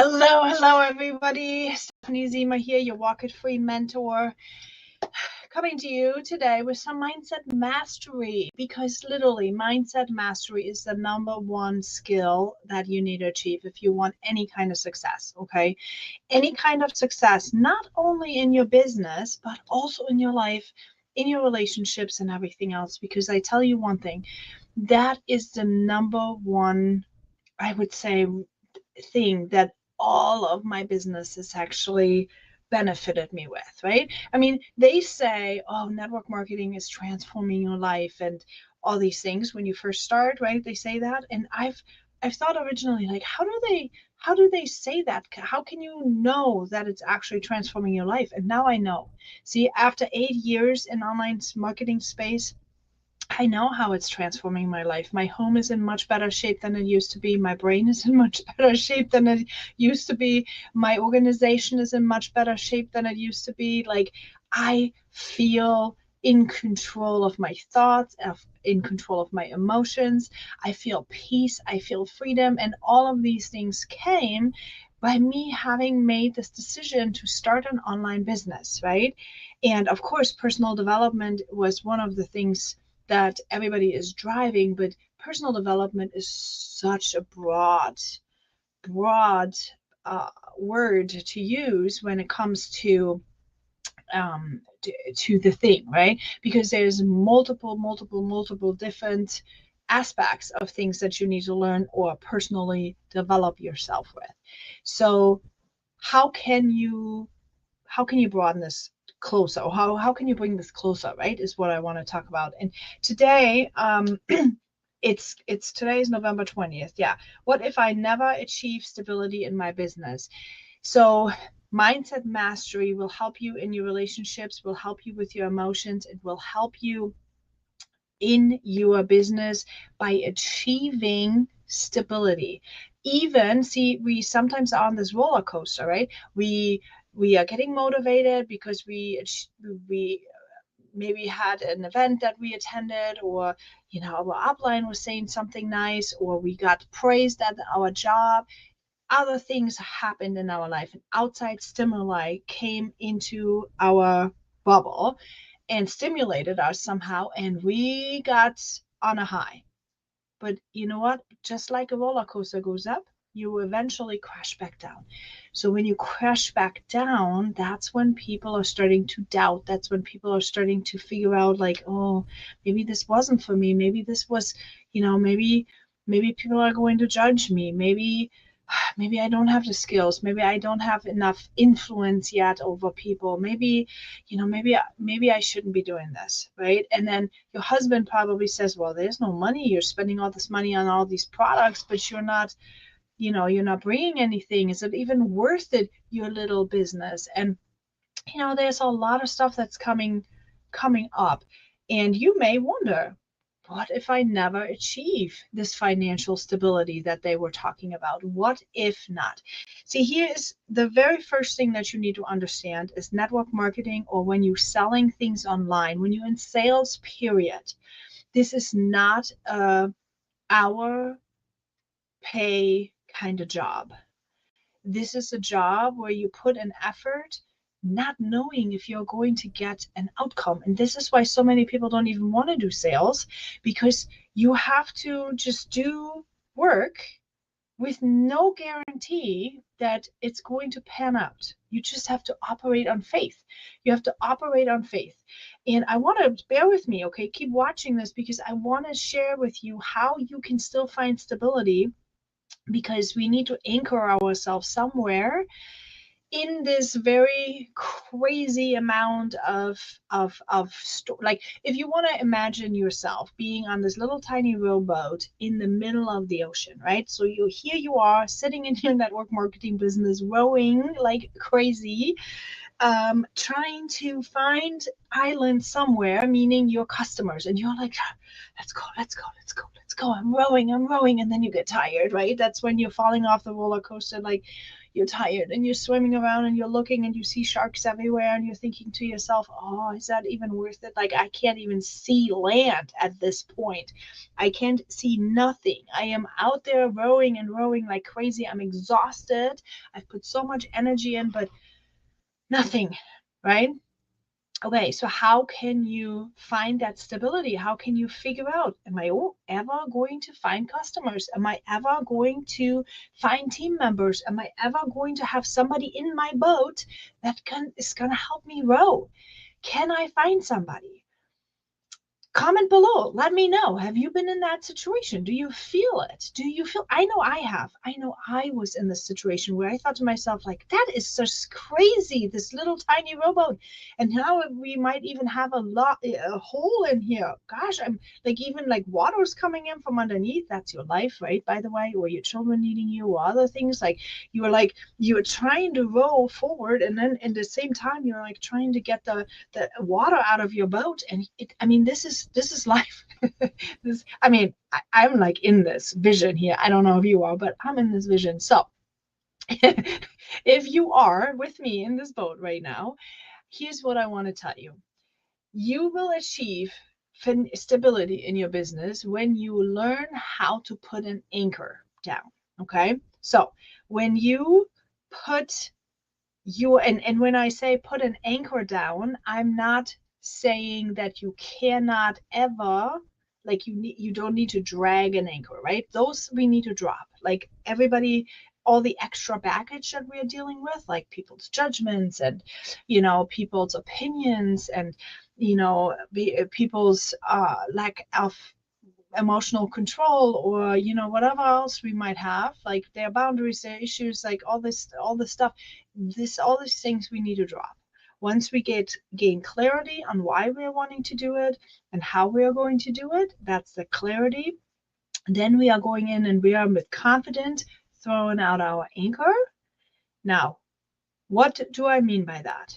Hello, everybody. Stephanie Zima here, your Walk It Free mentor, coming to you today with some mindset mastery, because literally mindset mastery is the number one skill that you need to achieve if you want any kind of success, okay? Any kind of success, not only in your business, but also in your life, in your relationships and everything else, because I tell you one thing, that is the number one, I would say, thing that all of my businesses actually benefited me with, right? I mean, they say, oh, network marketing is transforming your life and all these things when you first start, right? They say that. And I've thought originally, like, how do they say that? How can you know that it's actually transforming your life? And now I know. See, after 8 years in online marketing space, I know how it's transforming my life. My home is in much better shape than it used to be. My brain is in much better shape than it used to be. My organization is in much better shape than it used to be. Like, I feel in control of my thoughts, in control of my emotions. I feel peace. I feel freedom. And all of these things came by me having made this decision to start an online business, right? And of course, personal development was one of the things that everybody is driving, but personal development is such a broad uh, word to use when it comes to the thing, right? Because there's multiple different aspects of things that you need to learn or personally develop yourself with. So how can you broaden this closer, or how can you bring this closer, right, is what I want to talk about. And today, it's today's November 20th. Yeah. What if I never achieve stability in my business? So mindset mastery will help you in your relationships, will help you with your emotions, it will help you in your business by achieving stability. Even, see, we sometimes are on this roller coaster, right? We are getting motivated because we maybe had an event that we attended, or our upline was saying something nice, or we got praised at our job. Other things happened in our life, and outside stimuli came into our bubble and stimulated us somehow, and we got on a high. But you know what? Just like a roller coaster goes up, you eventually crash back down. So when you crash back down, that's when people are starting to doubt. That's when people are starting to figure out, like, oh, maybe this wasn't for me. Maybe this was, maybe people are going to judge me. Maybe I don't have the skills. Maybe I don't have enough influence yet over people. Maybe I shouldn't be doing this, right? And then your husband probably says, well, there's no money. You're spending all this money on all these products, but you're not bringing anything. Is it even worth it, your little business? And there's a lot of stuff that's coming up, and you may wonder, what if I never achieve this financial stability that they were talking about? What if not? See, here is the very first thing that you need to understand is network marketing, or when you're selling things online, when you're in sales, period. This is not a hour pay kind of job. This is a job where you put an effort not knowing if you're going to get an outcome. And this is why so many people don't even want to do sales, because you have to just do work with no guarantee that it's going to pan out. You just have to operate on faith. You have to operate on faith. And I want to bear with me, okay? Keep watching this, because I want to share with you how you can still find stability, because we need to anchor ourselves somewhere in this very crazy amount like, if you want to imagine yourself being on this little tiny rowboat in the middle of the ocean, right? So you are sitting in your network marketing business, rowing like crazy, trying to find island somewhere, meaning your customers, and you're like, let's go, let's go, let's go, let's go. I'm rowing, and then you get tired, right? That's when you're falling off the roller coaster, like you're tired and you're swimming around and you're looking and you see sharks everywhere and you're thinking to yourself, oh, is that even worth it? Like, I can't even see land at this point. I can't see nothing. I am out there rowing and rowing like crazy. I'm exhausted. I've put so much energy in, but nothing, right? Okay, so how can you find that stability? How can you figure out, am I ever going to find customers? Am I ever going to find team members? Am I ever going to have somebody in my boat that is going to help me row? Can I find somebody? Comment below. Let me know. Have you been in that situation? Do you feel it? Do you feel? I know I have. I know I was in this situation where I thought to myself, like, that is just crazy, this little tiny rowboat. And now we might even have a hole in here. Gosh, I'm like, even like water's coming in from underneath. That's your life, right? By the way, or your children needing you, or other things. Like, you're trying to row forward, and then at the same time, you're like trying to get the water out of your boat. And this is life. I'm like in this vision here. I don't know if you are, but I'm in this vision. So if you are with me in this boat right now, here's what I want to tell you. You will achieve stability in your business when you learn how to put an anchor down. Okay. So when you put and when I say put an anchor down, I'm not saying that you cannot ever, like, you don't need to drag an anchor, right? Those we need to drop. Like, everybody, all the extra baggage that we're dealing with, like people's judgments and people's opinions and people's lack of emotional control, or whatever else we might have, like their boundaries, their issues, like all this stuff, all these things we need to drop. Once we gain clarity on why we're wanting to do it and how we are going to do it, that's the clarity. Then we are going in and we are with confidence throwing out our anchor. Now, what do I mean by that?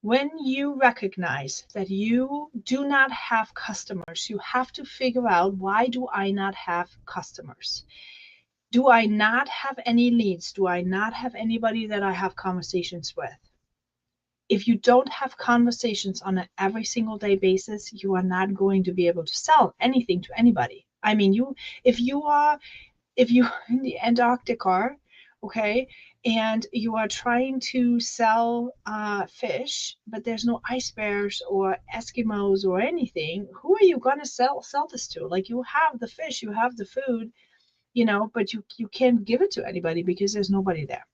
When you recognize that you do not have customers, you have to figure out, why do I not have customers? Do I not have any leads? Do I not have anybody that I have conversations with? If you don't have conversations on an every single day basis, you are not going to be able to sell anything to anybody. I mean, if you're in the Antarctica, okay, and you are trying to sell fish, but there's no ice bears or Eskimos or anything, who are you going to sell this to? Like, you have the fish, you have the food, but you can't give it to anybody because there's nobody there.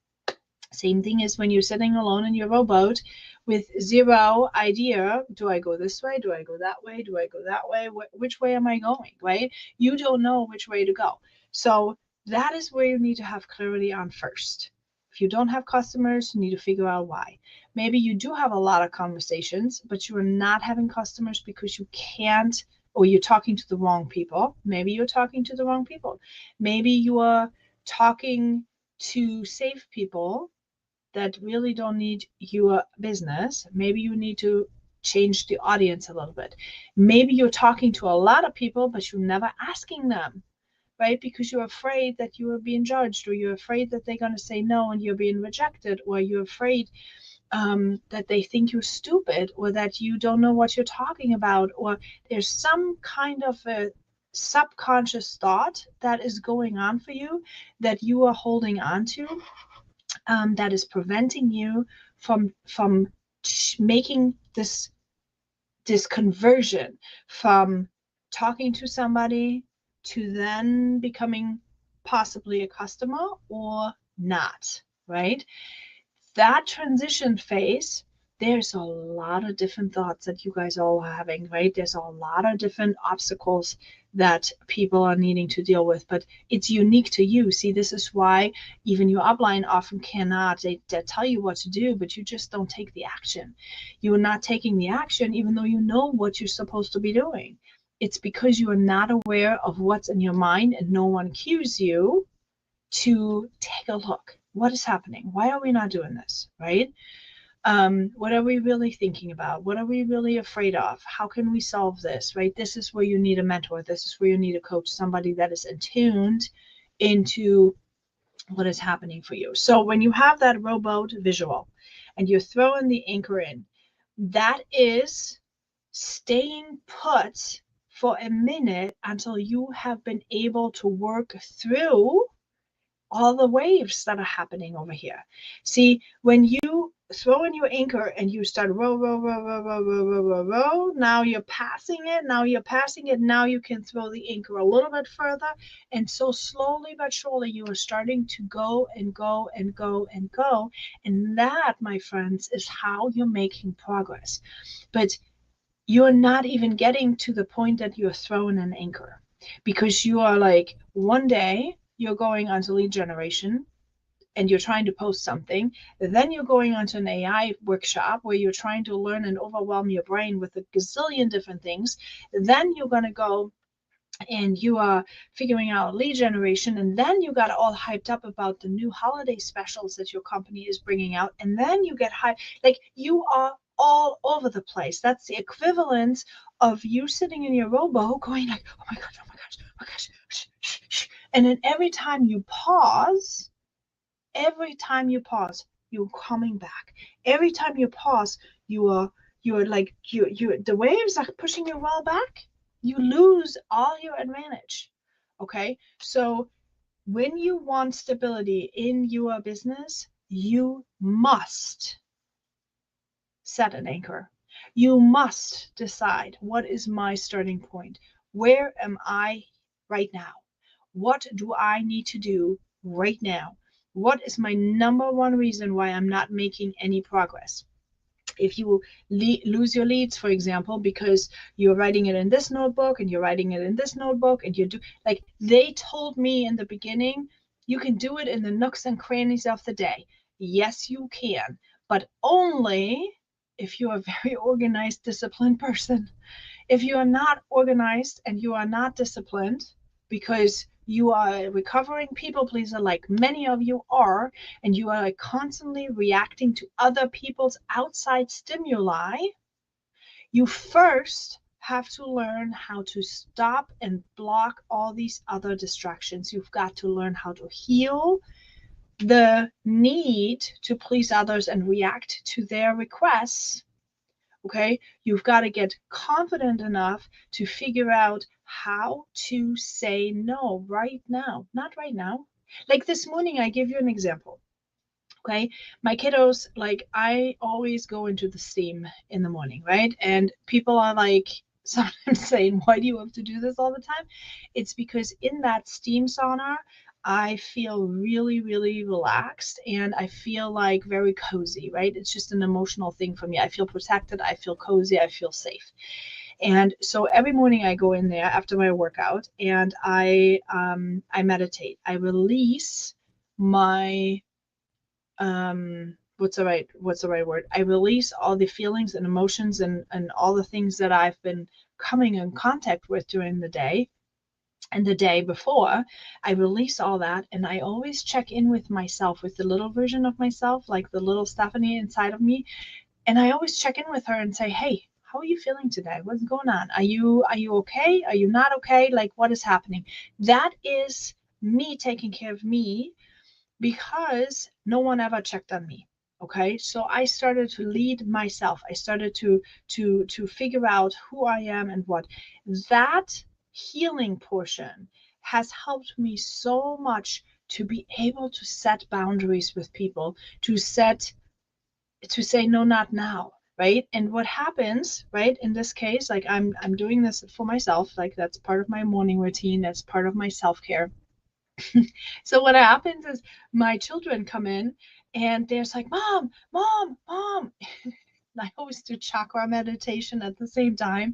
Same thing is when you're sitting alone in your rowboat with zero idea. Do I go this way? Do I go that way? Do I go that way? Which way am I going, right? You don't know which way to go. So that is where you need to have clarity on first. If you don't have customers, you need to figure out why. Maybe you do have a lot of conversations, but you are not having customers because you can't, or you're talking to the wrong people. Maybe you're talking to the wrong people. Maybe you are talking to safe people that really don't need your business. Maybe you need to change the audience a little bit. Maybe you're talking to a lot of people, but you're never asking them, right? Because you're afraid that you are being judged, or you're afraid that they're going to say no and you're being rejected, or you're afraid that they think you're stupid, or that you don't know what you're talking about, or there's some kind of a subconscious thought that is going on for you that you are holding on to, that is preventing you from making this conversion from talking to somebody to then becoming possibly a customer or not, right? That transition phase, there's a lot of different thoughts that you guys are all having, right? There's a lot of different obstacles that people are needing to deal with, but it's unique to you. See, this is why even your upline often cannot, they tell you what to do, but you just don't take the action. You're not taking the action, even though you know what you're supposed to be doing. It's because you are not aware of what's in your mind, and no one cues you to take a look. What is happening? Why are we not doing this, right? What are we really thinking about? What are we really afraid of? How can we solve this, right? This is where you need a mentor. This is where you need a coach, somebody that is attuned into what is happening for you. So when you have that rowboat visual and you're throwing the anchor in, that is staying put for a minute until you have been able to work through all the waves that are happening over here. See, when you throw in your anchor and you start row, row, row, row, row, row, row, row, row, now you're passing it, now you're passing it, now you can throw the anchor a little bit further. And so slowly but surely you are starting to go and go and go and go. And that, my friends, is how you're making progress. But you're not even getting to the point that you're throwing an anchor, because you are like, one day you're going onto lead generation and you're trying to post something. Then you're going onto an AI workshop where you're trying to learn and overwhelm your brain with a gazillion different things. Then you're going to go and you are figuring out lead generation, and then you got all hyped up about the new holiday specials that your company is bringing out, and then you get hyped, like you are all over the place. That's the equivalent of you sitting in your rowboat going like, oh my gosh, oh my gosh, oh my gosh, shh, shh, shh. And then every time you pause, you're coming back. Every time you pause, you're like you the waves are pushing you well back. You lose all your advantage. Okay, so when you want stability in your business, you must set an anchor. You must decide, what is my starting point? Where am I right now? What do I need to do right now? What is my number one reason why I'm not making any progress? If you lose your leads, for example, because you're writing it in this notebook and you're writing it in this notebook, and you do, like they told me in the beginning, you can do it in the nooks and crannies of the day. Yes, you can, but only if you're a very organized, disciplined person. If you are not organized and you are not disciplined, because you are a recovering people pleaser like many of you are, and you are like constantly reacting to other people's outside stimuli, you first have to learn how to stop and block all these other distractions. You've got to learn how to heal the need to please others and react to their requests. Okay, you've got to get confident enough to figure out how to say no right now, not right now. Like this morning, I give you an example. Okay, my kiddos, like I always go into the steam in the morning, right? And people are like sometimes saying, why do you have to do this all the time? It's because in that steam sauna, I feel really, really relaxed and I feel like very cozy, right? It's just an emotional thing for me. I feel protected, I feel cozy, I feel safe. And so every morning I go in there after my workout and I meditate. I release my what's the right word? I release all the feelings and emotions and all the things that I've been coming in contact with during the day and the day before. I release all that, and I always check in with myself, with the little version of myself, like the little Stephanie inside of me. And I always check in with her and say, hey, how are you feeling today? What's going on? Are you okay? Are you not okay? Like, what is happening? That is me taking care of me, because no one ever checked on me. Okay, so I started to lead myself. I started to figure out who I am and what. That healing portion has helped me so much to be able to set boundaries with people, to say no, not now, right? And what happens, right, in this case, like I'm doing this for myself, like that's part of my morning routine, that's part of my self-care. So what happens is my children come in and they're like, mom, mom, mom. I always do chakra meditation at the same time,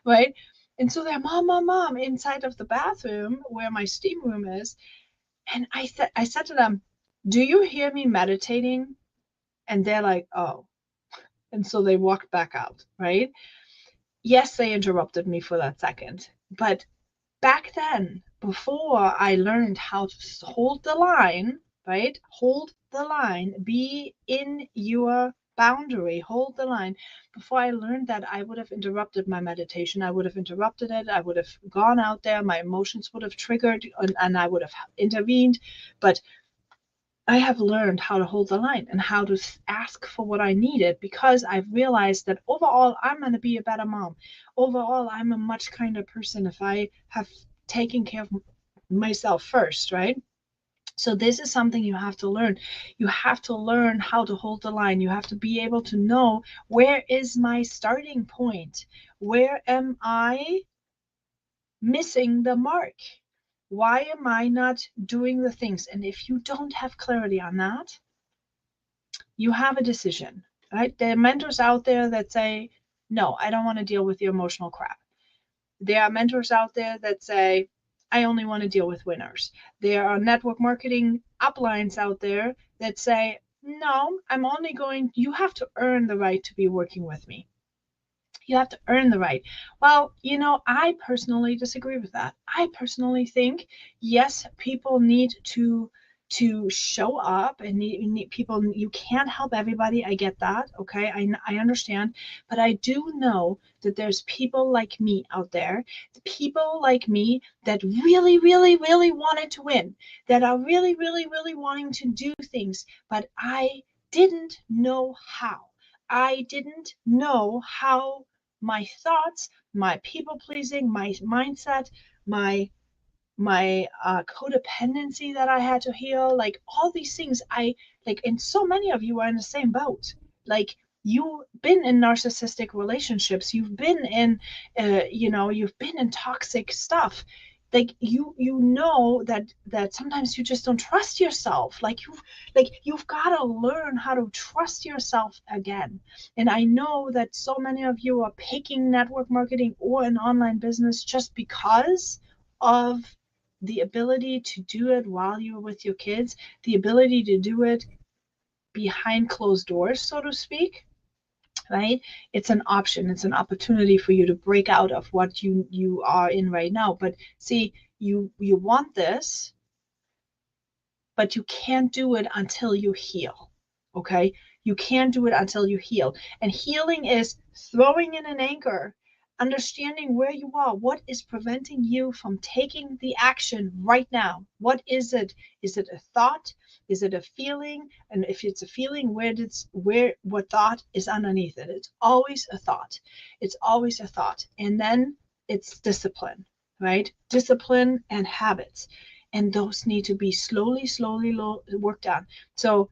right? And so they're mom, mom, mom inside of the bathroom where my steam room is. And I said to them, do you hear me meditating? And they're like, oh. And so they walked back out, right? Yes, they interrupted me for that second. But back then, before I learned how to hold the line, right? Hold the line, be in your boundary, hold the line. Before I learned that, I would have interrupted my meditation. I would have interrupted it. I would have gone out there. My emotions would have triggered, and I would have intervened. But I have learned how to hold the line and how to ask for what I needed, because I've realized that overall, I'm going to be a better mom. Overall, I'm a much kinder person if I have taken care of myself first, right? So this is something you have to learn. You have to learn how to hold the line. You have to be able to know, where is my starting point? Where am I missing the mark? Why am I not doing the things? And if you don't have clarity on that, you have a decision, right? There are mentors out there that say, no, I don't want to deal with your emotional crap. There are mentors out there that say, I only want to deal with winners. There are network marketing uplines out there that say, no, you have to earn the right to be working with me. You have to earn the right. Well, I personally disagree with that. I personally think, yes, people need to show up, and need people. You can't help everybody. I get that. Okay, I understand. But I do know that there's people like me out there, people like me that really, really, really wanted to win, that are really, really, really wanting to do things, but I didn't know how. I didn't know how my thoughts, my people pleasing, my mindset, my codependency that I had to heal, like all these things. And so many of you are in the same boat. Like, you've been in narcissistic relationships, you've been in you've been in toxic stuff. Like, you know that sometimes you just don't trust yourself. You've got to learn how to trust yourself again. And I know that so many of you are picking network marketing or an online business just because of the ability to do it while you're with your kids, the ability to do it behind closed doors, so to speak, right? It's an option. It's an opportunity for you to break out of what you are in right now. But see, you want this, but you can't do it until you heal. Okay? You can't do it until you heal. And healing is throwing in an anchor, understanding where you are. What is preventing you from taking the action right now? What is it? Is it a thought? Is it a feeling? And if it's a feeling, what thought is underneath it? It's always a thought. It's always a thought. And then it's discipline, right? Discipline and habits. And those need to be slowly worked on. So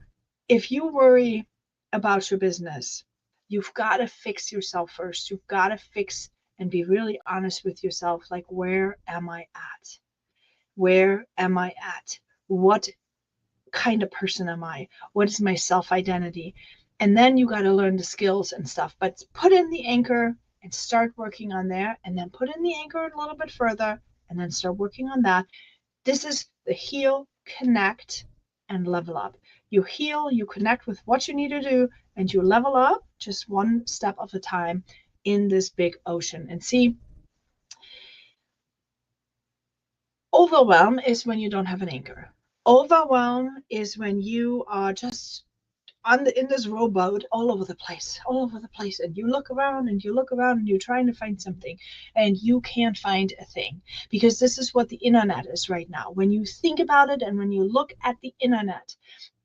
if you worry about your business, you've got to fix yourself first. You've got to fix and be really honest with yourself. Like, where am I at? Where am I at? What kind of person am I? What is my self-identity? And then you got to learn the skills and stuff. But put in the anchor and start working on there, and then put in the anchor a little bit further, and then start working on that. This is the heal, connect, and level up. You heal, you connect with what you need to do, and you level up just one step at a time in this big ocean. And see, overwhelm is when you don't have an anchor. Overwhelm is when you are just in this rowboat all over the place, and you look around and you look around and you're trying to find something, and you can't find a thing, because this is what the internet is right now. When you think about it and when you look at the internet,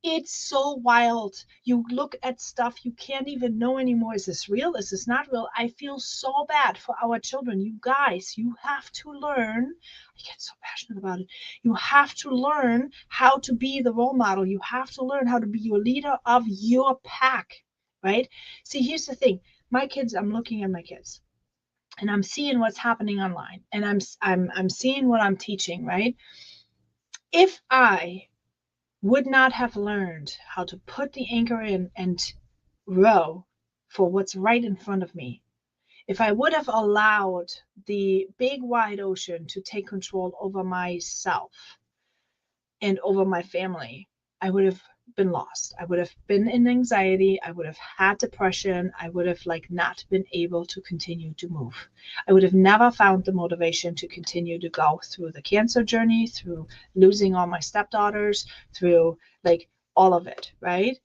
it's so wild. You look at stuff you can't even know anymore. Is this real? Is this not real? I feel so bad for our children. You guys, you have to learn. I get so passionate about it. You have to learn how to be the role model. You have to learn how to be your leader of your pack, right? See, here's the thing. I'm looking at my kids, and I'm seeing what's happening online, and I'm seeing what I'm teaching, right? If I would not have learned how to put the anchor in and row for what's right in front of me, if I would have allowed the big wide ocean to take control over myself and over my family, I would have been lost. I would have been in anxiety. I would have had depression. I would have not been able to continue to move. I would have never found the motivation to continue to go through the cancer journey, through losing all my stepdaughters, through all of it, right?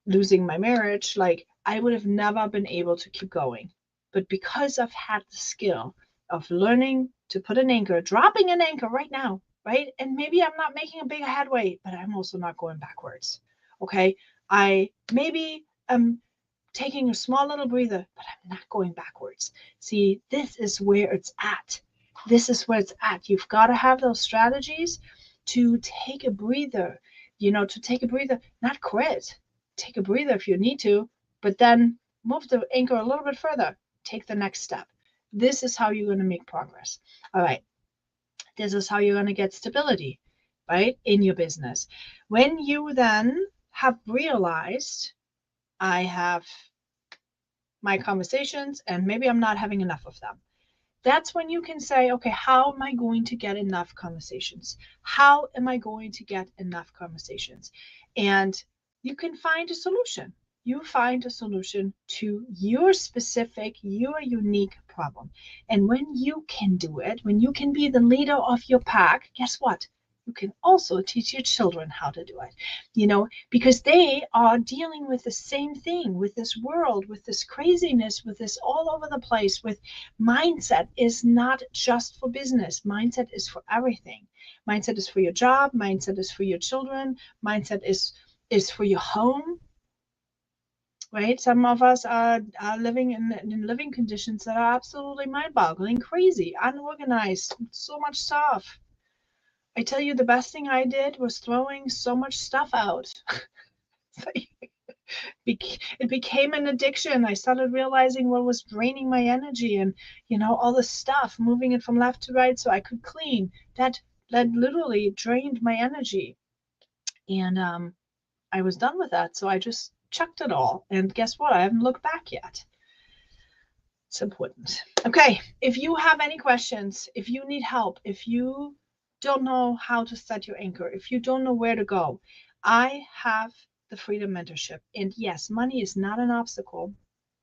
losing my marriage, like I would have never been able to keep going. But because I've had the skill of learning to put an anchor, dropping an anchor right now, right? And maybe I'm not making a big headway, but I'm also not going backwards. Okay. I maybe am taking a small little breather, but I'm not going backwards. See, this is where it's at. This is where it's at. You've got to have those strategies to take a breather, to take a breather, not quit. Take a breather if you need to, but then move the anchor a little bit further. Take the next step. This is how you're going to make progress. All right. This is how you're going to get stability, right, in your business. When you then have realized, I have my conversations and maybe I'm not having enough of them, that's when you can say, okay, how am I going to get enough conversations? How am I going to get enough conversations? And you can find a solution. You find a solution to your specific, your unique problem. And when you can do it, when you can be the leader of your pack, guess what? You can also teach your children how to do it, because they are dealing with the same thing, with this world, with this craziness, with this all over the place, with mindset is not just for business. Mindset is for everything. Mindset is for your job. Mindset is for your children. Mindset is for your home, right? Some of us are living in living conditions that are absolutely mind-boggling, crazy, unorganized, so much stuff. I tell you, the best thing I did was throwing so much stuff out. It became an addiction. I started realizing what was draining my energy and, all the stuff, moving it from left to right so I could clean. That literally drained my energy. And I was done with that. So I just chucked it all. And guess what? I haven't looked back yet. It's important. Okay. If you have any questions, if you need help, if you don't know how to set your anchor, if you don't know where to go, I have the Freedom Mentorship. And yes, money is not an obstacle.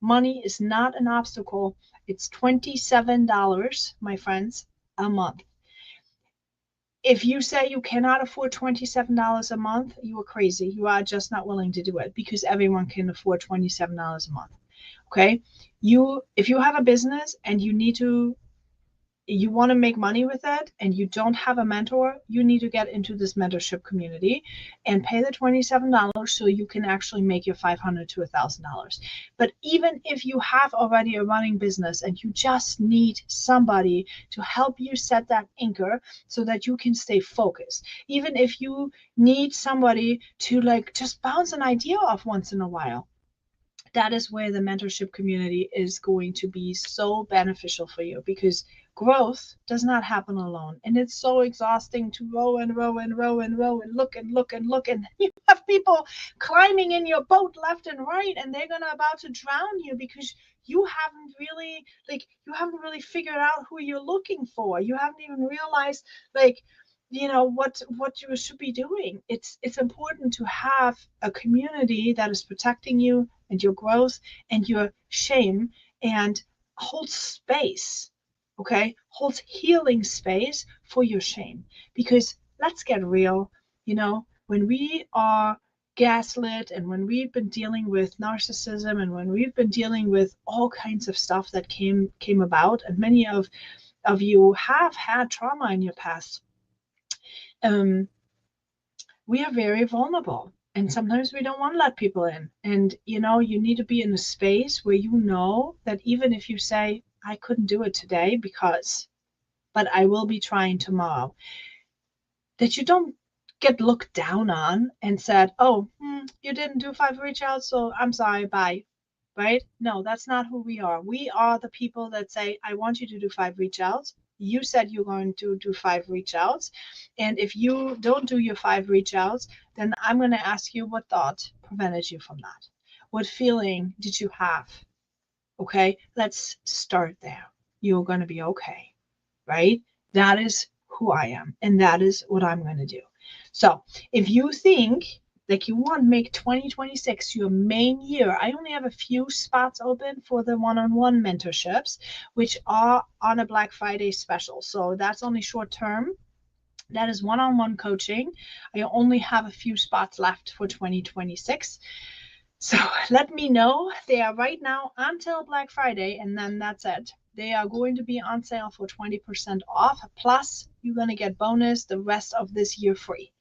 Money is not an obstacle. It's $27, my friends, a month. If you say you cannot afford $27 a month, you are crazy. You are just not willing to do it, because everyone can afford $27 a month. Okay. If you have a business and you want to make money with it and you don't have a mentor, you need to get into this mentorship community and pay the $27 so you can actually make your $500 to $1,000. But even if you have already a running business and you just need somebody to help you set that anchor so that you can stay focused, even if you need somebody to just bounce an idea off once in a while, that is where the mentorship community is going to be so beneficial for you, because growth does not happen alone. And it's so exhausting to row and row and row and row and look and look and look. And you have people climbing in your boat left and right, and they're about to drown you because you haven't really figured out who you're looking for. You haven't even realized what you should be doing. It's important to have a community that is protecting you and your growth and your shame, and holds space, okay? Holds healing space for your shame. Because let's get real, when we are gaslit and when we've been dealing with narcissism and when we've been dealing with all kinds of stuff that came about, and many of you have had trauma in your past, we are very vulnerable. And sometimes we don't want to let people in. And, you need to be in a space where you know that even if you say, I couldn't do it today but I will be trying tomorrow, that you don't get looked down on and said, oh, you didn't do 5 reach outs, so I'm sorry, bye. Right? No, that's not who we are. We are the people that say, I want you to do 5 reach outs. You said you're going to do 5 reach outs. And if you don't do your 5 reach outs, then I'm going to ask you what thought prevented you from that. What feeling did you have? Okay, let's start there. You're going to be okay, right? That is who I am, and that is what I'm going to do. So if you think like you want to make 2026 your main year, I only have a few spots open for the one-on-one mentorships, which are on a Black Friday special. So that's only short term. That is one-on-one coaching. I only have a few spots left for 2026. So let me know. They are right now until Black Friday, and then that's it. They are going to be on sale for 20% off. Plus, you're going to get bonus the rest of this year free.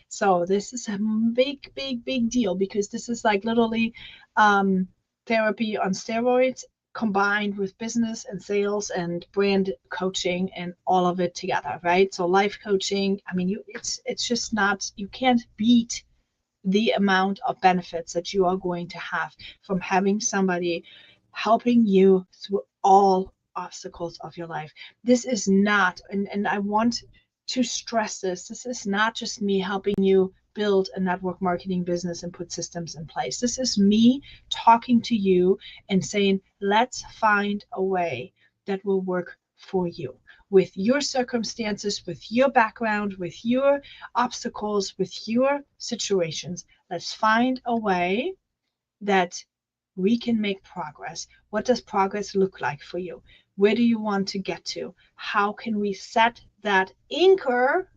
So this is a big, big, big deal, because this is like literally therapy on steroids combined with business and sales and brand coaching and all of it together, right? So life coaching, I mean, it's just not, you can't beat the amount of benefits that you are going to have from having somebody helping you through all obstacles of your life. This is not, and I want to stress this is not just me helping you build a network marketing business and put systems in place. This is me talking to you and saying, let's find a way that will work for you, with your circumstances, with your background, with your obstacles, with your situations. Let's find a way that we can make progress. What does progress look like for you? Where do you want to get to? How can we set that anchor?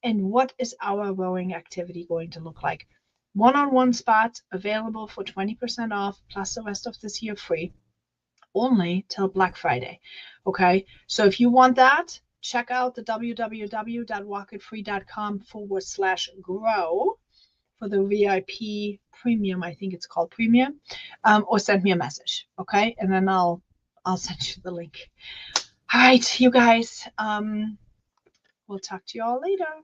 And what is our rowing activity going to look like? One-on-one spots available for 20% off, plus the rest of this year free, only till Black Friday. Okay, so if you want that, check out the www.rocketfree.com/grow for the VIP premium. I think it's called premium, or send me a message. Okay, and then I'll send you the link. All right, you guys, we'll talk to you all later.